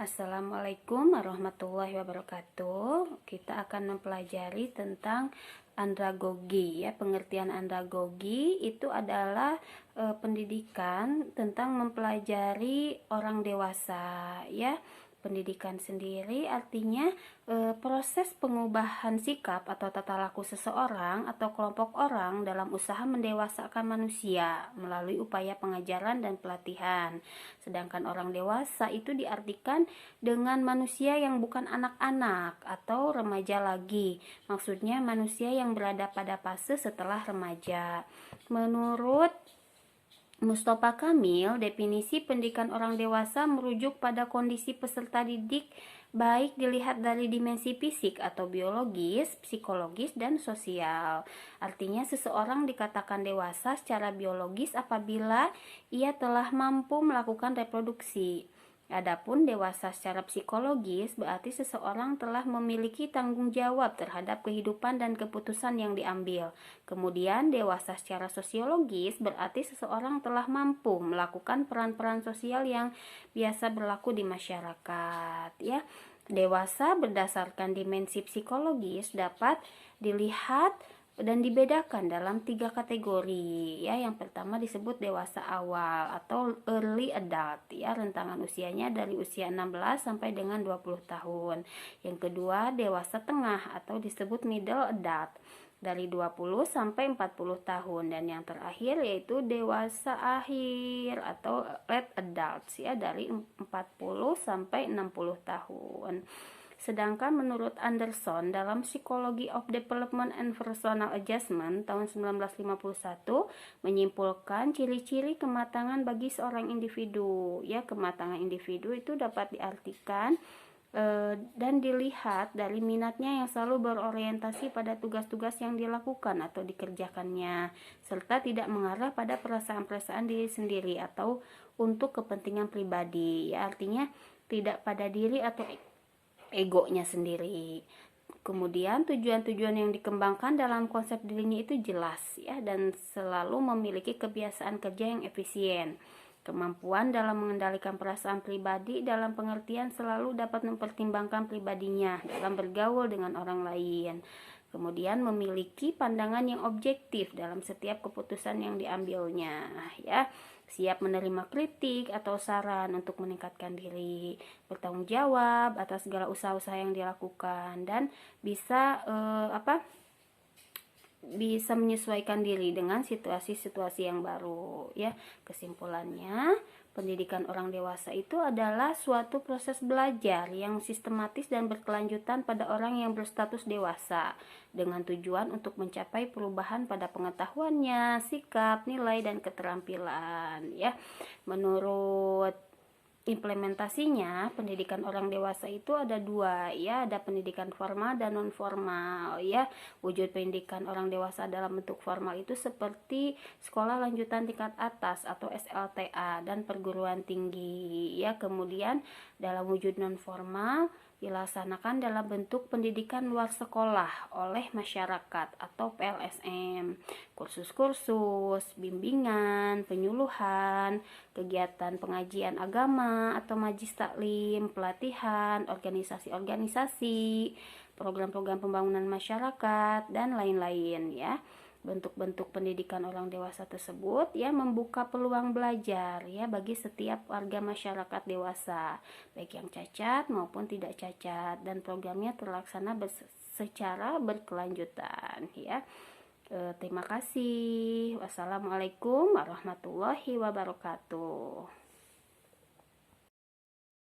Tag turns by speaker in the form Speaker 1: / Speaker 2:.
Speaker 1: Assalamualaikum warahmatullahi wabarakatuh. Kita akan mempelajari tentang andragogi ya. Pengertian andragogi itu adalah pendidikan tentang mempelajari orang dewasa ya. Pendidikan sendiri artinya proses pengubahan sikap atau tata laku seseorang atau kelompok orang dalam usaha mendewasakan manusia melalui upaya pengajaran dan pelatihan. Sedangkan orang dewasa itu diartikan dengan manusia yang bukan anak-anak atau remaja lagi. Maksudnya manusia yang berada pada fase setelah remaja. Menurut Mustafa Kamil, definisi pendidikan orang dewasa merujuk pada kondisi peserta didik baik dilihat dari dimensi fisik atau biologis, psikologis, dan sosial. Artinya seseorang dikatakan dewasa secara biologis apabila ia telah mampu melakukan reproduksi. Adapun dewasa secara psikologis berarti seseorang telah memiliki tanggung jawab terhadap kehidupan dan keputusan yang diambil. Kemudian dewasa secara sosiologis berarti seseorang telah mampu melakukan peran-peran sosial yang biasa berlaku di masyarakat ya. Dewasa berdasarkan dimensi psikologis dapat dilihat dan dibedakan dalam 3 kategori ya. Yang pertama disebut dewasa awal atau early adult ya, rentangan usianya dari usia 16 sampai dengan 20 tahun. Yang kedua dewasa tengah atau disebut middle adult dari 20 sampai 40 tahun, dan yang terakhir yaitu dewasa akhir atau late adults ya, dari 40 sampai 60 tahun. Sedangkan menurut Anderson dalam Psychology of Development and Personal Adjustment tahun 1951 menyimpulkan ciri-ciri kematangan bagi seorang individu. Ya, kematangan individu itu dapat diartikan dan dilihat dari minatnya yang selalu berorientasi pada tugas-tugas yang dilakukan atau dikerjakannya, serta tidak mengarah pada perasaan-perasaan diri sendiri atau untuk kepentingan pribadi. Ya, artinya tidak pada diri atau egonya sendiri. Kemudian tujuan-tujuan yang dikembangkan dalam konsep dirinya itu jelas ya, dan selalu memiliki kebiasaan kerja yang efisien. Kemampuan dalam mengendalikan perasaan pribadi dalam pengertian selalu dapat mempertimbangkan pribadinya dalam bergaul dengan orang lain. Kemudian memiliki pandangan yang objektif dalam setiap keputusan yang diambilnya ya. Siap menerima kritik atau saran untuk meningkatkan diri, bertanggung jawab atas segala usaha-usaha yang dilakukan, dan bisa bisa menyesuaikan diri dengan situasi-situasi yang baru ya. Kesimpulannya, pendidikan orang dewasa itu adalah suatu proses belajar yang sistematis dan berkelanjutan pada orang yang berstatus dewasa dengan tujuan untuk mencapai perubahan pada pengetahuannya, sikap, nilai, dan keterampilan ya. Menurut implementasinya, pendidikan orang dewasa itu ada 2 ya, ada pendidikan formal dan non formal ya. Wujud pendidikan orang dewasa dalam bentuk formal itu seperti sekolah lanjutan tingkat atas atau SLTA dan perguruan tinggi ya. Kemudian dalam wujud non formal dilaksanakan dalam bentuk pendidikan luar sekolah oleh masyarakat atau PLSM, kursus-kursus, bimbingan, penyuluhan, kegiatan pengajian agama atau majlis taklim, pelatihan, organisasi-organisasi, program-program pembangunan masyarakat, dan lain-lain ya. Bentuk-bentuk pendidikan orang dewasa tersebut ya membuka peluang belajar ya bagi setiap warga masyarakat dewasa, baik yang cacat maupun tidak cacat, dan programnya terlaksana secara berkelanjutan ya. Terima kasih. Wassalamualaikum warahmatullahi wabarakatuh.